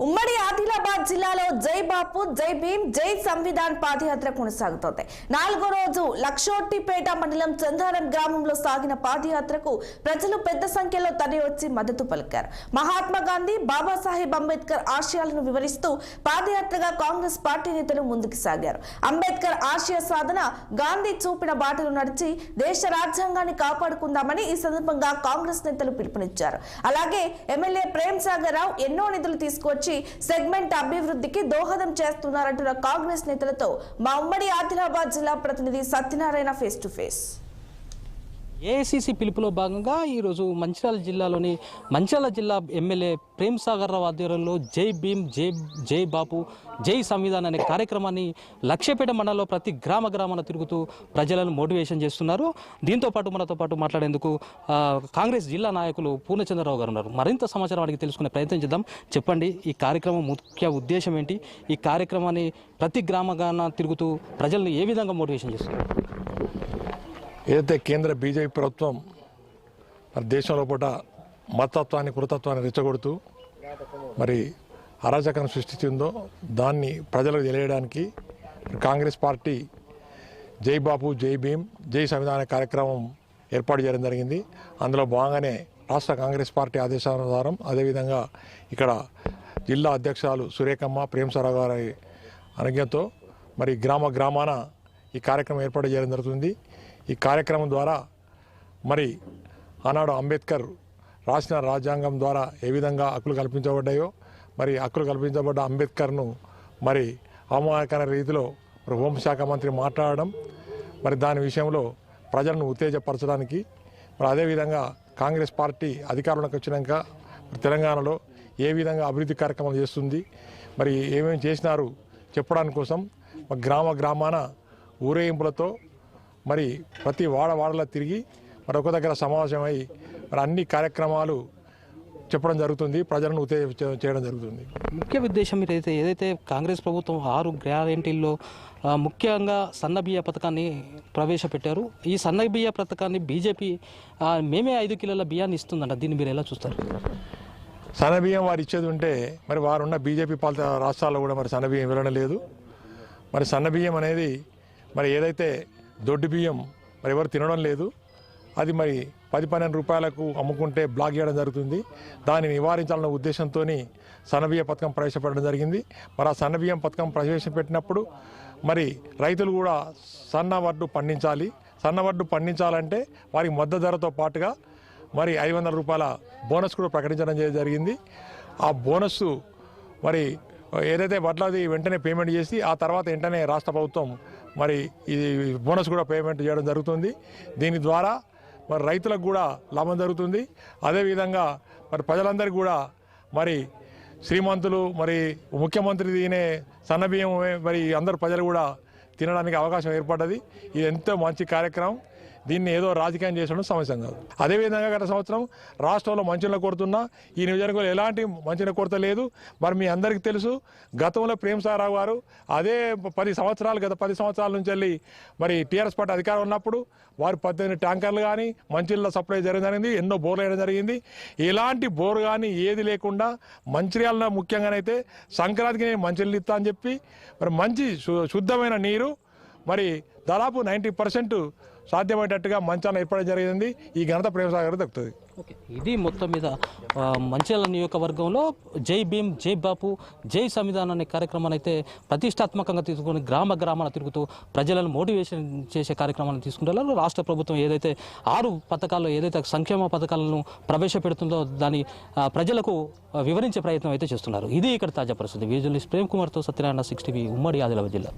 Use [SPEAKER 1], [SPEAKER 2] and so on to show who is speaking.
[SPEAKER 1] ఉమ్మడి ఆదిలాబాద్ జిల్లాలో జై బాపు జై భీమ్ జై సంవిధాన్ పాదయాత్ర కొనసాగుతోంది. 4వ రోజు లక్షోట్టిపేట మండలం చందారం గ్రామంలో సాగిన పాదయాత్రకు ప్రజలు పెద్ద సంఖ్యలో తరలివచ్చి మద్దతు పలికారు. మహాత్మా గాంధీ, బాబాసాహెబ్ అంబేద్కర్ ఆశయాలను వివరిస్తూ పాదయాత్రగా కాంగ్రెస్ పార్టీ నేతలు ముందుకు సాగారు. అంబేద్కర్ ఆశయ సాధన గాంధీ చూపిన బాటలు నడిచి దేశ రాజ్యాంగాన్ని కాపాడుకుందామని ఈ సందర్భంగా కాంగ్రెస్ నేతలు పిలుపునిచ్చారు. అలాగే ఎమ్మెల్యే ప్రేమ్ సాగర్ రావు ఎన్నో నిధులు తీసుకొచ్చి సెగ్మెంట్ అభివృద్ధికి దోహదం చేస్తున్నారంటున్న కాంగ్రెస్ నేతలతో మా ఉమ్మడి ఆదిలాబాద్ జిల్లా ప్రతినిధి Satyanarayana face to face.
[SPEAKER 2] AICC పిలుపులో భాగంగా ఈరోజు మంచిర్యాల జిల్లా ఎమ్మెల్యే ప్రేమ్ సాగర్ రావు ఆధ్వర్యంలో జై భీమ్ జై బాపు జై సంవిధాన్ అనే కార్యక్రమాన్ని లక్ష్యపేట మండలంలో ప్రతి గ్రామాన తిరుగుతూ ప్రజలను మోటివేషన్ చేస్తున్నారు. దీంతో పాటు మనతో పాటు మాట్లాడేందుకు కాంగ్రెస్ జిల్లా నాయకులు పూర్ణచంద్రరావు గారు ఉన్నారు. మరింత సమాచారం అడిగి తెలుసుకునే ప్రయత్నం చేద్దాం. చెప్పండి, ఈ కార్యక్రమం ముఖ్య ఉద్దేశం ఏంటి? ఈ కార్యక్రమాన్ని ప్రతి గ్రామాన తిరుగుతూ ప్రజలను ఏ విధంగా మోటివేషన్ చేస్తున్నారు?
[SPEAKER 3] ఏదైతే కేంద్ర బీజేపీ ప్రభుత్వం మరి దేశంలో పూట మతత్వాన్ని కృతత్వాన్ని రెచ్చగొడుతూ మరి అరాచకాన్ని సృష్టించిందో దాన్ని ప్రజలకు తెలియడానికి కాంగ్రెస్ పార్టీ జై బాపు జై భీమ్ జై సంవిధాన కార్యక్రమం ఏర్పాటు చేయడం జరిగింది. అందులో భాగంగానే రాష్ట్ర కాంగ్రెస్ పార్టీ ఆదేశానుసారం అదేవిధంగా ఇక్కడ జిల్లా అధ్యక్షురాలు సురేఖమ్మ ప్రేమసారావు గారి అనుజ్ఞతో మరి గ్రామాన ఈ కార్యక్రమం ఏర్పాటు చేయడం జరుగుతుంది. ఈ కార్యక్రమం ద్వారా మరి ఆనాడు అంబేద్కర్ రాసిన రాజ్యాంగం ద్వారా ఏ విధంగా హక్కులు కల్పించబడ్డాయో మరి హక్కులు కల్పించబడ్డ అంబేద్కర్ను మరి అవమానకర రీతిలో మరి హోంశాఖ మంత్రి మాట్లాడడం మరి దాని విషయంలో ప్రజలను ఉత్తేజపరచడానికి మరి అదేవిధంగా కాంగ్రెస్ పార్టీ అధికారంలోకి వచ్చినాక తెలంగాణలో ఏ విధంగా అభివృద్ధి కార్యక్రమాలు చేస్తుంది మరి ఏమేమి చేసినారు చెప్పడానికి కోసం గ్రామాన ఊరేగింపులతో మరి ప్రతి వాడలో తిరిగి మరి ఒక దగ్గర సమావేశమై మరి అన్ని కార్యక్రమాలు చెప్పడం జరుగుతుంది, ప్రజలను ఉత్తేజం చేయడం జరుగుతుంది.
[SPEAKER 2] ముఖ్య ఉద్దేశం మీరు ఏదైతే కాంగ్రెస్ ప్రభుత్వం 6 గ్యారెంటీల్లో ముఖ్యంగా సన్నబియ్య పథకాన్ని ప్రవేశపెట్టారు. ఈ సన్నబియ్య పథకాన్ని బీజేపీ మేమే 5 కిలోల బియ్యాన్ని ఇస్తుందంట. దీన్ని మీరు ఎలా చూస్తారు?
[SPEAKER 3] సన్నబియ్యం వారు ఇచ్చేది ఉంటే మరి వారున్న బీజేపీ పాలిత రాష్ట్రాల్లో కూడా మరి సన్నబియ్యం ఇవ్వడం లేదు. మరి సన్నబియ్యం అనేది మరి ఏదైతే దొడ్డు బియ్యం మరి ఎవరు తినడం లేదు, అది మరి 10-12 రూపాయలకు అమ్ముకుంటే బ్లాక్ చేయడం జరుగుతుంది. దాన్ని నివారించాలన్న ఉద్దేశంతో సన్నబియ్య పథకం ప్రవేశపెట్టడం జరిగింది. మరి ఆ సన్నబియ్యం పథకం ప్రవేశపెట్టినప్పుడు మరి రైతులు కూడా సన్నవడ్డు పండించాలి. సన్నవడ్డు పండించాలంటే వారికి మద్దతు ధరతో పాటుగా మరి 500 రూపాయల బోనస్ కూడా ప్రకటించడం జరిగింది. ఆ బోనస్ మరి ఏదైతే వడ్లది వెంటనే పేమెంట్ చేసి ఆ తర్వాత వెంటనే రాష్ట్ర ప్రభుత్వం మరి ఈ బోనస్ కూడా పేమెంట్ చేయడం జరుగుతుంది. దీని ద్వారా మరి రైతులకు కూడా లాభం జరుగుతుంది. అదేవిధంగా మరి ప్రజలందరికీ కూడా మరి శ్రీమంతులు మరి ముఖ్యమంత్రి తినే సన్నబియ్యం మరి అందరు ప్రజలు కూడా తినడానికి అవకాశం ఏర్పడ్డది. ఇది ఎంతో మంచి కార్యక్రమం. దీన్ని ఏదో రాజకీయం చేసడం సమస్య కాదు. అదేవిధంగా గత సంవత్సరం రాష్ట్రంలో మంచినీళ్ళ కొరతున్నా ఈ నియోజకవర్గంలో ఎలాంటి మంచినీళ్ళ కొరత లేదు. మరి మీ అందరికీ తెలుసు, గతంలో ప్రేమ్ సాగర్ గారు అదే 10 సంవత్సరాల నుంచి వెళ్ళి మరి టీఆర్ఎస్ పార్టీ అధికారం ఉన్నప్పుడు వారు 18 ట్యాంకర్లు కానీ మంచినీళ్ళ సప్లై చేయడం జరిగింది, ఎన్నో బోర్లు వేయడం జరిగింది. ఎలాంటి బోరు కానీ ఏది లేకుండా మంచిర్యాలలో ముఖ్యంగానైతే సంక్రాంతికి నేను మంచినీళ్ళు ఇస్తా అని చెప్పి మరి మంచి శుద్ధమైన నీరు మరి దాదాపు 90% సాధ్యమయ్యేటట్టుగా మంచాలను ఏర్పడడం జరిగింది. ఈ ఘనత ప్రేమ్ సాగర్ దక్కుతుంది.
[SPEAKER 2] ఓకే, ఇది మొత్తం మీద మంచిర్యాల నియోజకవర్గంలో జై భీమ్ జై బాపు జై సంవిధాన్ అనే కార్యక్రమాన్ని అయితే ప్రతిష్టాత్మకంగా తీసుకొని గ్రామాన తిరుగుతూ ప్రజలను మోటివేషన్ చేసే కార్యక్రమాన్ని తీసుకుంటారు. రాష్ట్ర ప్రభుత్వం ఏదైతే 6 పథకాల్లో ఏదైతే సంక్షేమ పథకాలను ప్రవేశపెడుతుందో దాన్ని ప్రజలకు వివరించే ప్రయత్నం అయితే చేస్తున్నారు. ఇది ఇక్కడ తాజా పరిస్థితి. విజువలిస్ట్ ప్రేమ్ కుమార్తో సత్యనారాయణ, 6 టీవీ, ఉమ్మడి ఆదిలాబాద్ జిల్లా.